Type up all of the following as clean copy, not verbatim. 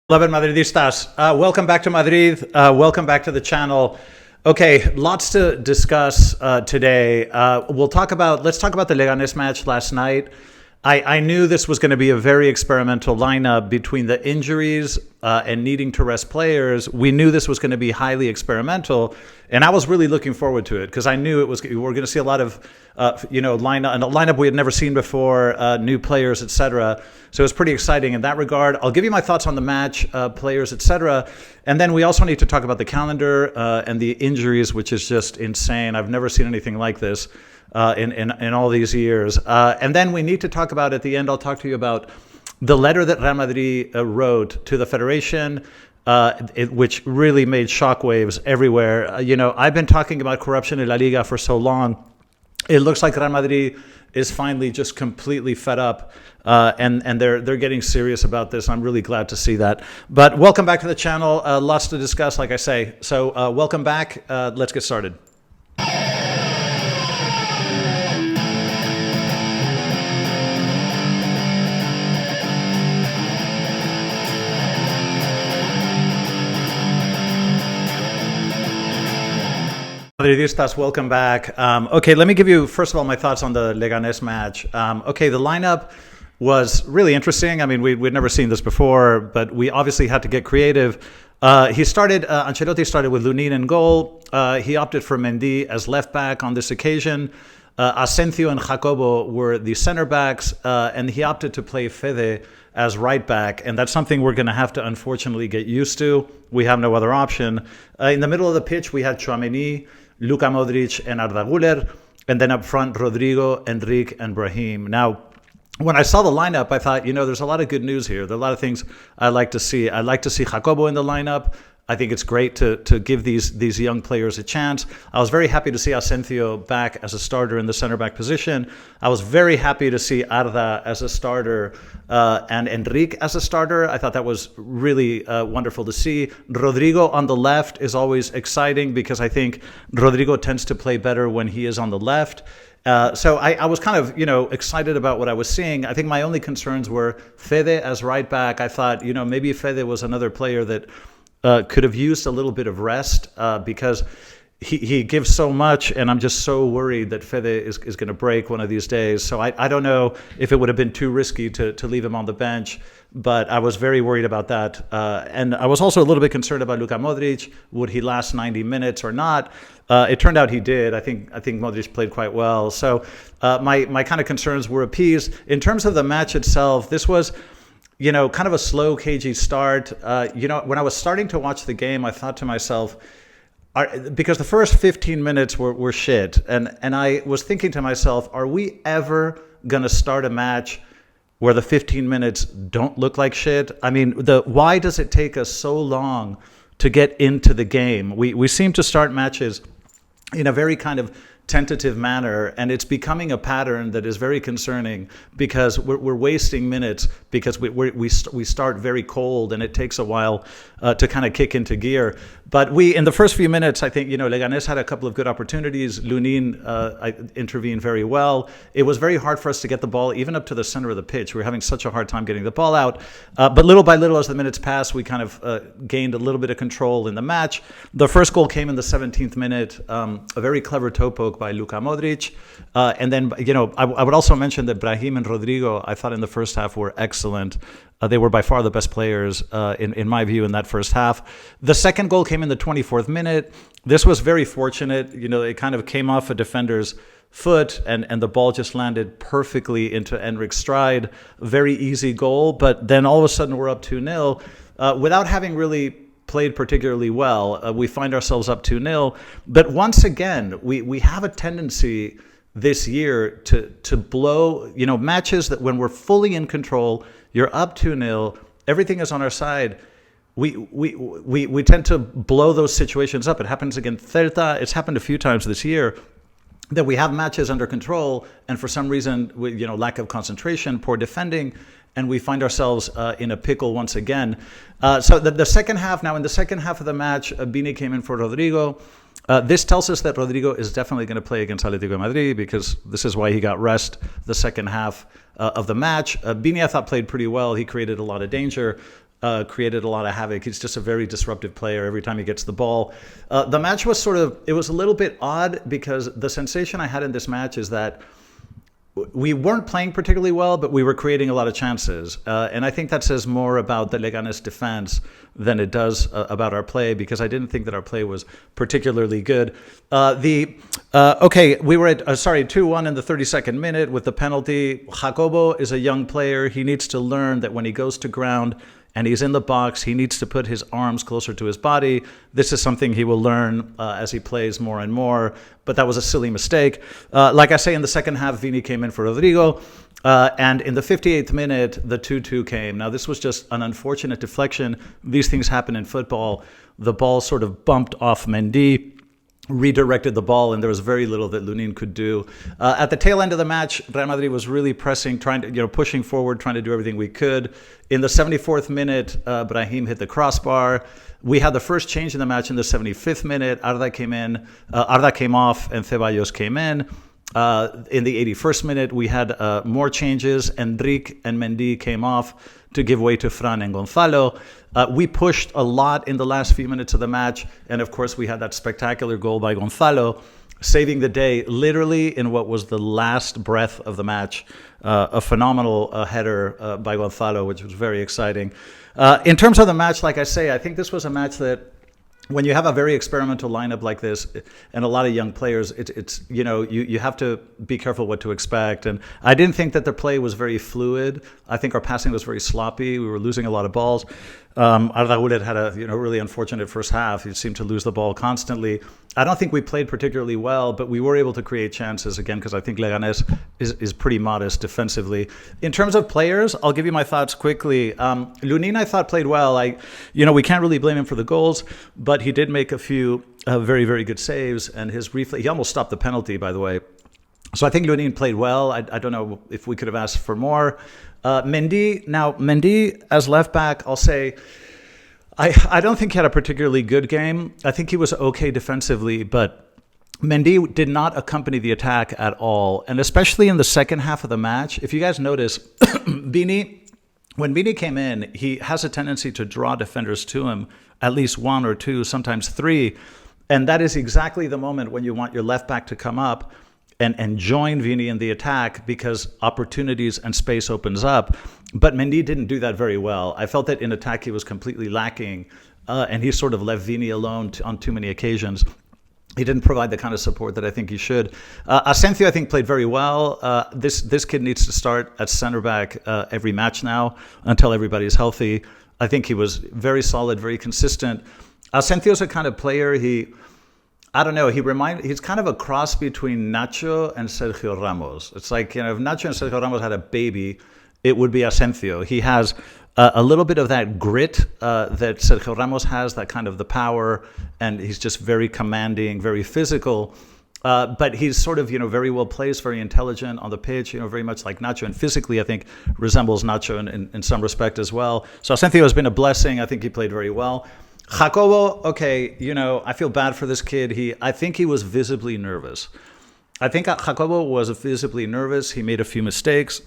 Beloved Madridistas, welcome back to Madrid. Welcome back to the channel. Okay, lots to discuss today. Let's talk about the Leganes match last night. I knew this was going to be a very experimental lineup between the injuries and needing to rest players. We knew this was going to be highly experimental, and I was really looking forward to it because I knew we were going to see a lot of lineup we had never seen before, new players, etc. So it was pretty exciting in that regard. I'll give you my thoughts on the match, players, etc. And then we also need to talk about the calendar and the injuries, which is just insane. I've never seen anything like this in all these years. And then we need to talk about, at the end, I'll talk to you about the letter that Real Madrid wrote to the Federation, which really made shockwaves everywhere. I've been talking about corruption in La Liga for so long. It looks like Real Madrid is finally just completely fed up, and they're getting serious about this. I'm really glad to see that. But welcome back to the channel. Lots to discuss, like I say. So welcome back. Let's get started. Madridistas, welcome back. Okay, let me give you, first of all, my thoughts on the Leganes match. Okay, the lineup was interesting. I mean, we'd never seen this before, but we obviously had to get creative. Ancelotti started with Lunin in goal. He opted for Mendy as left back on this occasion. Asensio and Jacobo were the center backs, and he opted to play Fede as right back, and that's something we're going to have to unfortunately get used to. We have no other option. In the middle of the pitch, we had Tchouaméni, Luka Modric, and Arda Güler, and then up front, Rodrigo, Enrique, and Brahim. Now, when I saw the lineup, I thought, there's a lot of good news here. There are a lot of things I like to see. I like to see Jacobo in the lineup. I think it's great to give these young players a chance. I was very happy to see Asensio back as a starter in the center back position. I was very happy to see Arda as a starter and Enrique as a starter. I thought that was really wonderful to see. Rodrigo on the left is always exciting because I think Rodrigo tends to play better when he is on the left. So I was kind of, excited about what I was seeing. I think my only concerns were Fede as right back. I thought, maybe Fede was another player that could have used a little bit of rest because he gives so much, and I'm just so worried that Fede is going to break one of these days. So I don't know if it would have been too risky to leave him on the bench, but I was very worried about that. And I was also a little bit concerned about Luka Modric. Would he last 90 minutes or not? It turned out he did. I think Modric played quite well. So my kind of concerns were appeased. In terms of the match itself, this was kind of a slow, cagey start. When I was starting to watch the game, I thought to myself, because the first 15 minutes were shit, and I was thinking to myself, are we ever going to start a match where the 15 minutes don't look like shit? I mean, why does it take us so long to get into the game? We seem to start matches in a very kind of tentative manner, and it's becoming a pattern that is very concerning because we're wasting minutes because we start very cold and it takes a while to kind of kick into gear. But in the first few minutes, I think Leganes had a couple of good opportunities. Lunin intervened very well. It was very hard for us to get the ball even up to the center of the pitch. We were having such a hard time getting the ball out. But little by little, as the minutes passed, we kind of gained a little bit of control in the match. The first goal came in the 17th minute, a very clever toe poke by Luka Modric. And then, I would also mention that Brahim and Rodrigo, I thought in the first half were excellent. They were by far the best players, in my view, in that first half. The second goal came in the 24th minute. This was very fortunate. It kind of came off a defender's foot, and the ball just landed perfectly into Enrique's stride. Very easy goal, but then all of a sudden we're up 2-0 without having really played particularly well. We find ourselves up 2-0. But once again, we have a tendency this year to blow, matches that when we're fully in control, you're up 2-0, everything is on our side. We tend to blow those situations up. It happens against Celta. It's happened a few times this year that we have matches under control, and for some reason, lack of concentration, poor defending, and we find ourselves in a pickle once again. So the second half, now in the second half of the match, Bini came in for Rodrigo. This tells us that Rodrigo is definitely going to play against Atletico de Madrid because this is why he got rest the second half of the match. Bini, I thought, played pretty well. He created a lot of danger. created a lot of havoc. He's just a very disruptive player every time he gets the ball. The match was it was a little bit odd because the sensation I had in this match is that we weren't playing particularly well, but we were creating a lot of chances. And I think that says more about the Leganes defense than it does about our play, because I didn't think that our play was particularly good. We were at 2-1 in the 32nd minute with the penalty. Jacobo is a young player. He needs to learn that when he goes to ground and he's in the box, he needs to put his arms closer to his body. This is something he will learn as he plays more and more, but that was a silly mistake. Like I say, in the second half, Vini came in for Rodrigo, and in the 58th minute, the 2-2 came. Now, this was just an unfortunate deflection. These things happen in football. The ball sort of bumped off Mendy, redirected the ball, and there was very little that Lunin could do. At the tail end of the match, Real Madrid was really pressing, pushing forward, trying to do everything we could. In the 74th minute, Brahim hit the crossbar. We had the first change in the match in the 75th minute. Arda came off, and Ceballos came in. In the 81st minute, we had more changes. Enrique and Mendy came off to give way to Fran and Gonzalo. We pushed a lot in the last few minutes of the match. And of course, we had that spectacular goal by Gonzalo, saving the day literally in what was the last breath of the match. A phenomenal header by Gonzalo, which was very exciting. In terms of the match, like I say, I think this was a match that, when you have a very experimental lineup like this and a lot of young players, you have to be careful what to expect. And I didn't think that their play was very fluid. I think our passing was very sloppy. We were losing a lot of balls. Arda Güler had a really unfortunate first half. He seemed to lose the ball constantly. I don't think we played particularly well, but we were able to create chances again, because I think Leganes is pretty modest defensively. In terms of players, I'll give you my thoughts quickly. Lunin, I thought, played well. We can't really blame him for the goals, but he did make a few very, very good saves, and his reflex, he almost stopped the penalty, by the way. So I think Lunin played well. I don't know if we could have asked for more. Mendy as left back, I'll say, I don't think he had a particularly good game. I think he was okay defensively, but Mendy did not accompany the attack at all. And especially in the second half of the match, if you guys notice, when Vini came in, he has a tendency to draw defenders to him, at least one or two, sometimes three. And that is exactly the moment when you want your left back to come up and join Vini in the attack, because opportunities and space opens up. But Mendy didn't do that very well. I felt that in attack he was completely lacking, and he sort of left Vini alone on too many occasions. He didn't provide the kind of support that I think he should. Asensio, I think, played very well. This kid needs to start at center back every match now until everybody's healthy. I think he was very solid, very consistent. Asensio's a kind of player, he's kind of a cross between Nacho and Sergio Ramos. It's like, if Nacho and Sergio Ramos had a baby, it would be Asensio. He has a little bit of that grit that Sergio Ramos has, that kind of the power, and he's just very commanding, very physical. But he's sort of, very well placed, very intelligent on the pitch, very much like Nacho. And physically, I think, resembles Nacho in some respect as well. So Asensio has been a blessing. I think he played very well. Jacobo, okay, I feel bad for this kid. I think he was visibly nervous. I think Jacobo was visibly nervous. He made a few mistakes.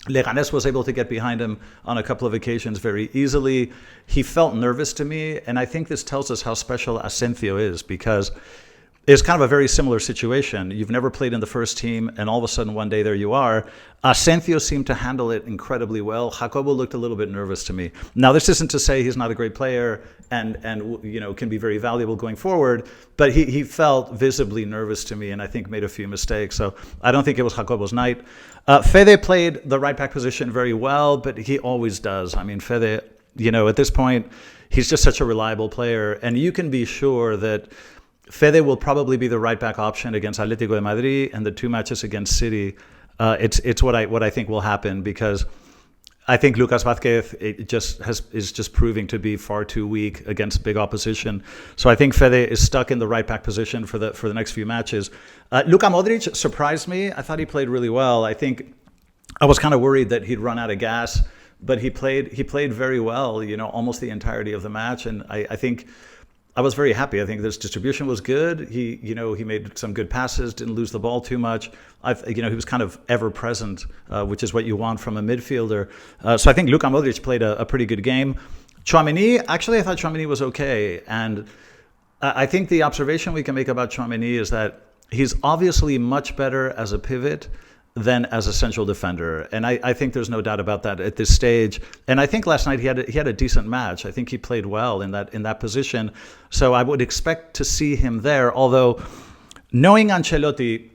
Leganes was able to get behind him on a couple of occasions very easily. He felt nervous to me, and I think this tells us how special Asensio is, because it's kind of a very similar situation. You've never played in the first team, and all of a sudden one day there you are. Asensio seemed to handle it incredibly well. Jacobo looked a little bit nervous to me. Now, this isn't to say he's not a great player and can be very valuable going forward, but he felt visibly nervous to me, and I think made a few mistakes. So I don't think it was Jacobo's night. Fede played the right back position very well, but he always does. I mean, Fede, at this point, he's just such a reliable player, and you can be sure that Fede will probably be the right back option against Atletico de Madrid and the two matches against City. It's what I think will happen, because I think Lucas Vázquez is just proving to be far too weak against big opposition. So I think Fede is stuck in the right back position for the next few matches. Luka Modric surprised me. I thought he played really well. I think I was kind of worried that he'd run out of gas, but he played very well. Almost the entirety of the match, and I think I was very happy. I think his distribution was good. He made some good passes, didn't lose the ball too much. He was kind of ever present, which is what you want from a midfielder. So I think Luka Modric played a pretty good game. Tchouaméni, actually, I thought Tchouaméni was okay. And I think the observation we can make about Tchouaméni is that he's obviously much better as a pivot than as a central defender. And I think there's no doubt about that at this stage. And I think last night he had a decent match. I think he played well in that position. So I would expect to see him there. Although, knowing Ancelotti,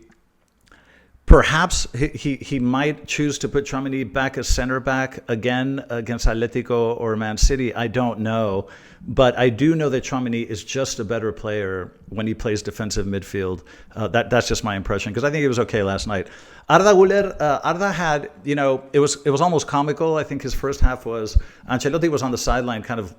perhaps he might choose to put Tchouaméni back as center back again against Atletico or Man City. I don't know. But I do know that Tchouaméni is just a better player when he plays defensive midfield. That's just my impression, because I think he was okay last night. Arda Güler, Arda had, it was almost comical. I think his first half was, Ancelotti was on the sideline kind of,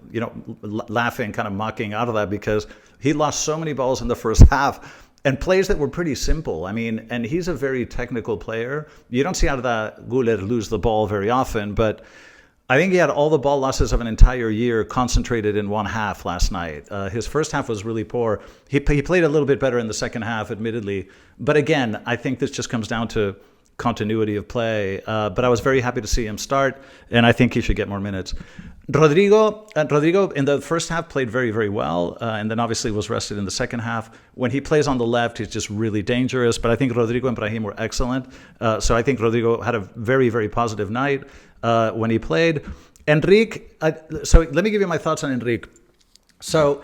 laughing, kind of mocking Arda because he lost so many balls in the first half. And plays that were pretty simple. I mean, and he's a very technical player. You don't see Arda Güler lose the ball very often, but I think he had all the ball losses of an entire year concentrated in one half last night. His first half was really poor. He played a little bit better in the second half, admittedly. But again, I think this just comes down to continuity of play. But I was very happy to see him start, and I think he should get more minutes. Rodrigo in the first half played very, very well, and then obviously was rested in the second half. When he plays on the left, he's just really dangerous. But I think Rodrigo and Brahim were excellent. So I think Rodrigo had a very, very positive night when he played. Enrique, so let me give you my thoughts on Enrique. So,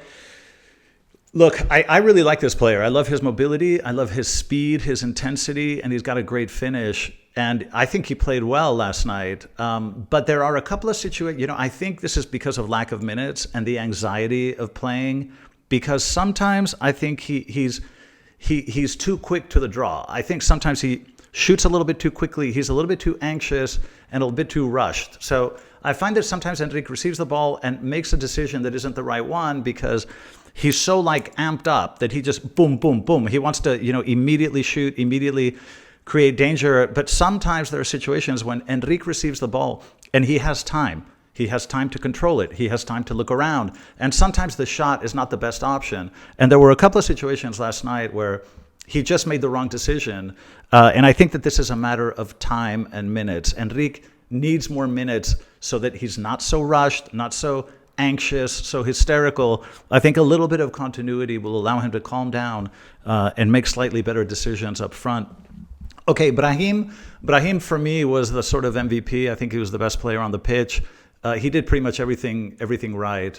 look, I really like this player. I love his mobility. I love his speed, his intensity, and he's got a great finish. And I think he played well last night. But there are a couple of situations, I think this is because of lack of minutes and the anxiety of playing, because sometimes I think he's too quick to the draw. I think sometimes he shoots a little bit too quickly. He's a little bit too anxious and a little bit too rushed. So I find that sometimes Enrique receives the ball and makes a decision that isn't the right one because he's so amped up that he just boom, boom, boom. He wants to, immediately shoot, immediately create danger. But sometimes there are situations when Enrique receives the ball and he has time. He has time to control it. He has time to look around. And sometimes the shot is not the best option. And there were a couple of situations last night where he just made the wrong decision. And I think that this is a matter of time and minutes. Enrique needs more minutes so that he's not so rushed, not so anxious, so hysterical. I think a little bit of continuity will allow him to calm down and make slightly better decisions up front. Okay, Brahim for me was the sort of MVP. I think he was the best player on the pitch. He did pretty much everything right.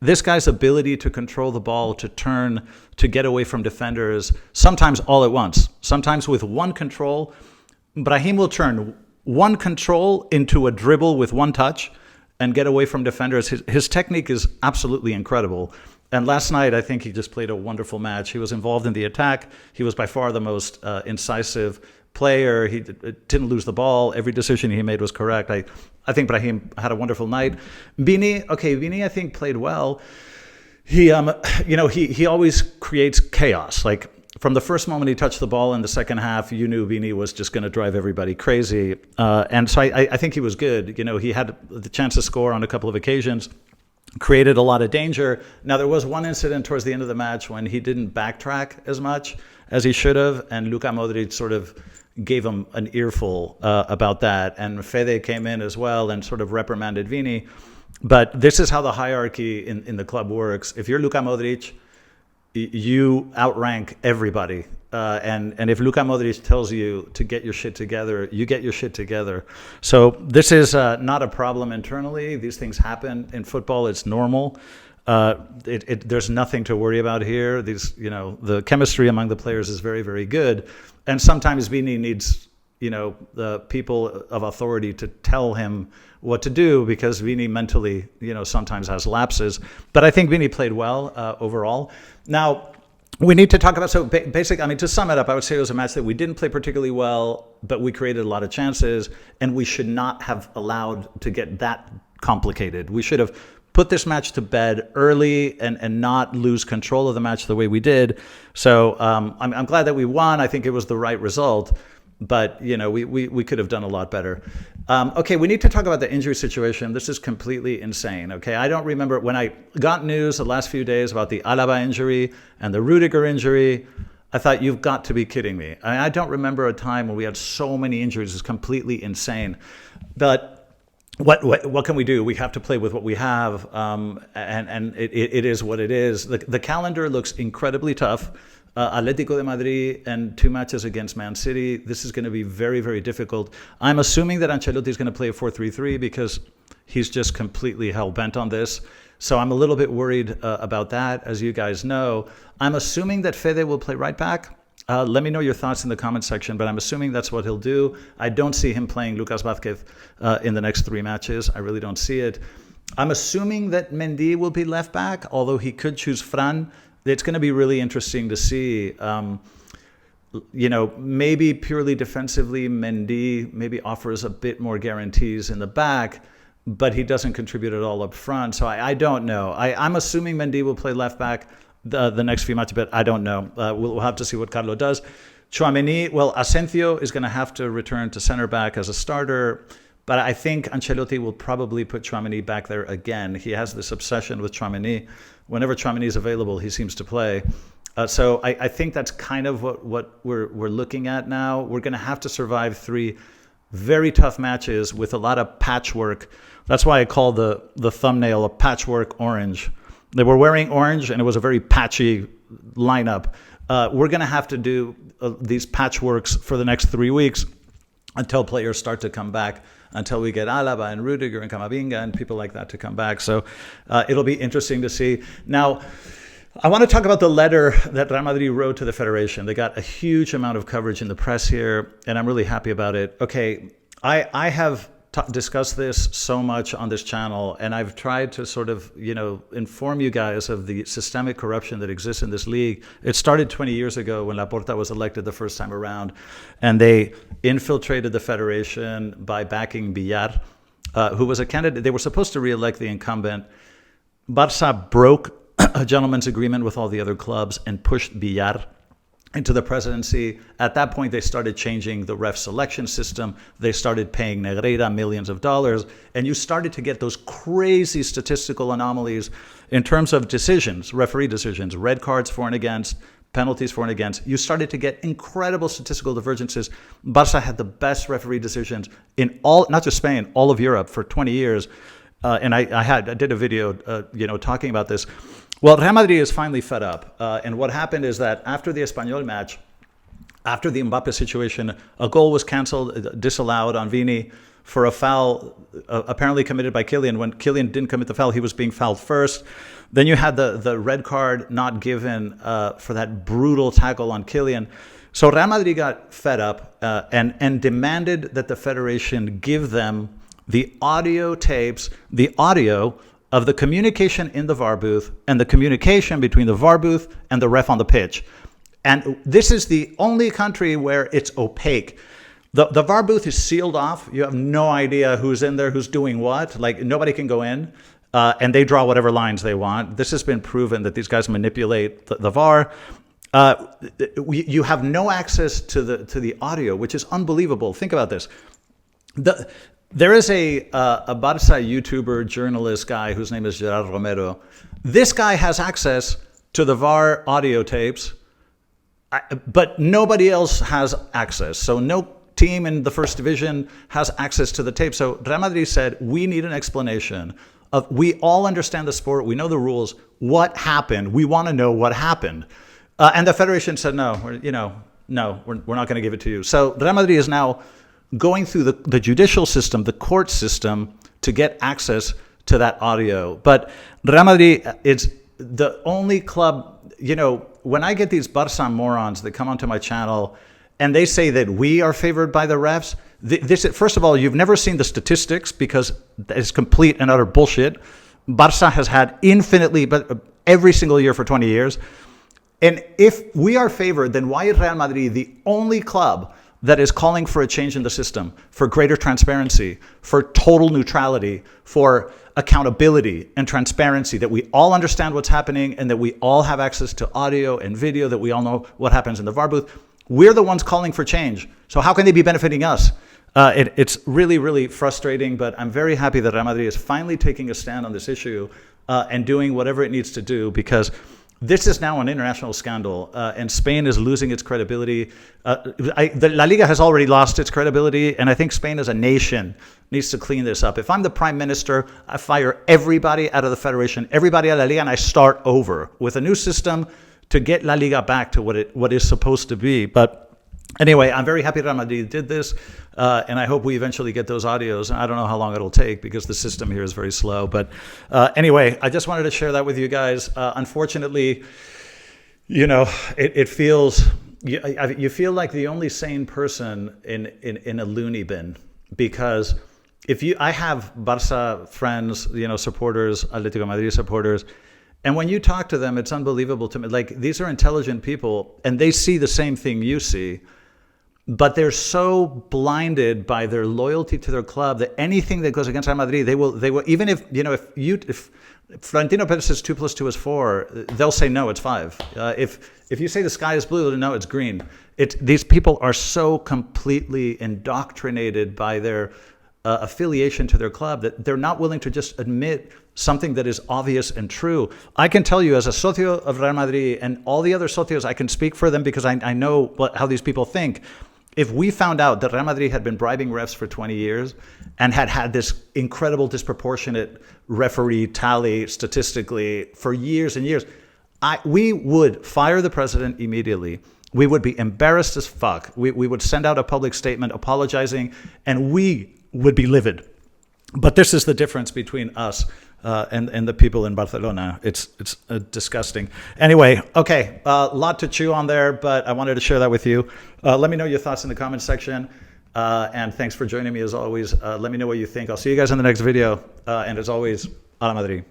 This guy's ability to control the ball, to turn, to get away from defenders, sometimes all at once, sometimes with one control. Brahim will turn one control into a dribble with one touch and get away from defenders. His technique is absolutely incredible. And last night, I think he just played a wonderful match. He was involved in the attack. He was by far the most incisive player. He didn't lose the ball. Every decision he made was correct. I think Brahim had a wonderful night. Vini, I think played well. He always creates chaos. From the first moment he touched the ball in the second half, you knew Vini was just going to drive everybody crazy. And so I think he was good. He had the chance to score on a couple of occasions, created a lot of danger. Now, there was one incident towards the end of the match when he didn't backtrack as much as he should have, and Luka Modric sort of gave him an earful about that. And Fede came in as well and sort of reprimanded Vini. But this is how the hierarchy in the club works. If you're Luka Modric, you outrank everybody. And if Luka Modric tells you to get your shit together, you get your shit together. So this is not a problem internally. These things happen in football. It's normal. There's nothing to worry about here. The chemistry among the players is very, very good. And sometimes Vini needs, the people of authority to tell him what to do, because Vini mentally, sometimes has lapses. But I think Vini played well overall. Now, we need to talk about, so basically, to sum it up, I would say it was a match that we didn't play particularly well, but we created a lot of chances, and we should not have allowed to get that complicated. We should have put this match to bed early and not lose control of the match the way we did. So I'm glad that we won. I think it was the right result, but we could have done a lot better. Okay, we need to talk about the injury situation. This is completely insane. Okay, I don't remember when I got news the last few days about the Alaba injury and the Rudiger injury. I thought, you've got to be kidding me. I don't remember a time when we had so many injuries. It's completely insane. But what can we do? We have to play with what we have, and it is what it is. The calendar looks incredibly tough. Atletico de Madrid and 2 matches against Man City. This is going to be very, very difficult. I'm assuming that Ancelotti is going to play a 4-3-3 because he's just completely hell-bent on this. So I'm a little bit worried about that, as you guys know. I'm assuming that Fede will play right back. Let me know your thoughts in the comment section, but I'm assuming that's what he'll do. I don't see him playing Lucas Vázquez in the next 3 matches. I really don't see it. I'm assuming that Mendy will be left back, although he could choose Fran. It's going to be really interesting to see. Maybe purely defensively, Mendy maybe offers a bit more guarantees in the back, but he doesn't contribute at all up front. So I don't know. I'm assuming Mendy will play left back the next few matches, but I don't know. We'll have to see what Carlo does. Tchouaméni, well, Asensio is going to have to return to center back as a starter, but I think Ancelotti will probably put Tchouaméni back there again. He has this obsession with Tchouaméni. Whenever Tchouaméni is available, he seems to play. So I think that's kind of what we're looking at now. We're going to have to survive 3 very tough matches with a lot of patchwork. That's why I call the thumbnail a patchwork orange. They were wearing orange, and it was a very patchy lineup. We're going to have to do these patchworks for the next 3 weeks until players start to come back, until we get Alaba and Rudiger and Camavinga and people like that to come back. So it'll be interesting to see. Now, I want to talk about the letter that Real Madrid wrote to the Federation. They got a huge amount of coverage in the press here, and I'm really happy about it. Okay, I have discussed this so much on this channel, and I've tried to sort of, inform you guys of the systemic corruption that exists in this league. It started 20 years ago when Laporta was elected the first time around, and they infiltrated the federation by backing Villar, who was a candidate. They were supposed to re-elect the incumbent. Barça broke a gentleman's agreement with all the other clubs and pushed Villar into the presidency. At that point, they started changing the ref selection system. They started paying Negreira millions of dollars. And you started to get those crazy statistical anomalies in terms of decisions, referee decisions, red cards for and against, penalties for and against. You started to get incredible statistical divergences. Barça had the best referee decisions in all, not just Spain, all of Europe for 20 years. And I did a video, talking about this. Well, Real Madrid is finally fed up. And what happened is that after the Espanyol match, after the Mbappe situation, a goal was canceled, disallowed on Vini for a foul apparently committed by Kylian. When Kylian didn't commit the foul, he was being fouled first. Then you had the red card not given for that brutal tackle on Kylian. So Real Madrid got fed up and demanded that the federation give them the audio tapes, the audio of the communication in the VAR booth and the communication between the VAR booth and the ref on the pitch. And this is the only country where it's opaque. The VAR booth is sealed off. You have no idea who's in there, who's doing what. Like, nobody can go in, and they draw whatever lines they want. This has been proven that these guys manipulate the VAR. You have no access to the audio, which is unbelievable. Think about this. There is a Barça YouTuber journalist guy whose name is Gerard Romero. This guy has access to the VAR audio tapes, but nobody else has access. So no team in the first division has access to the tape. So Real Madrid said, we need an explanation of, we all understand the sport, we know the rules, what happened? We want to know what happened. And the federation said, no, we're not going to give it to you. So Real Madrid is now going through the judicial system, the court system, to get access to that audio. But Real Madrid is the only club, when I get these Barça morons that come onto my channel and they say that we are favored by the refs, first of all, you've never seen the statistics because it's complete and utter bullshit. Barça has had infinitely, but every single year for 20 years. And if we are favored, then why is Real Madrid the only club that is calling for a change in the system, for greater transparency, for total neutrality, for accountability and transparency, that we all understand what's happening and that we all have access to audio and video, that we all know what happens in the VAR booth? We're the ones calling for change. So how can they be benefiting us? It's really, really frustrating, but I'm very happy that Real Madrid is finally taking a stand on this issue and doing whatever it needs to do, because This is now an international scandal, and Spain is losing its credibility. The La Liga has already lost its credibility, and I think Spain as a nation needs to clean this up. If I'm the prime minister, I fire everybody out of the federation, everybody out of La Liga, and I start over with a new system to get La Liga back to what is supposed to be. But anyway, I'm very happy that Madrid did this, and I hope we eventually get those audios. And I don't know how long it'll take because the system here is very slow. But anyway, I just wanted to share that with you guys. Unfortunately, it feels, you feel like the only sane person in a loony bin, because I have Barça friends, supporters, Atletico Madrid supporters, and when you talk to them, it's unbelievable to me. Like, these are intelligent people, and they see the same thing you see, but they're so blinded by their loyalty to their club that anything that goes against Real Madrid, they will even if Florentino Perez says 2 + 2 is 4, they'll say no, it's 5. If you say the sky is blue, no, it's green. These people are so completely indoctrinated by their affiliation to their club that they're not willing to just admit something that is obvious and true. I can tell you, as a socio of Real Madrid and all the other socios, I can speak for them because I know how these people think. If we found out that Real Madrid had been bribing refs for 20 years and had this incredible disproportionate referee tally statistically for years and years, we would fire the president immediately. We would be embarrassed as fuck. We would send out a public statement apologizing, and we would be livid. But this is the difference between us and the people in Barcelona. It's disgusting. Anyway, okay, a lot to chew on there, but I wanted to share that with you. Let me know your thoughts in the comment section. And thanks for joining me as always. Let me know what you think. I'll see you guys in the next video. And as always, a la Madrid.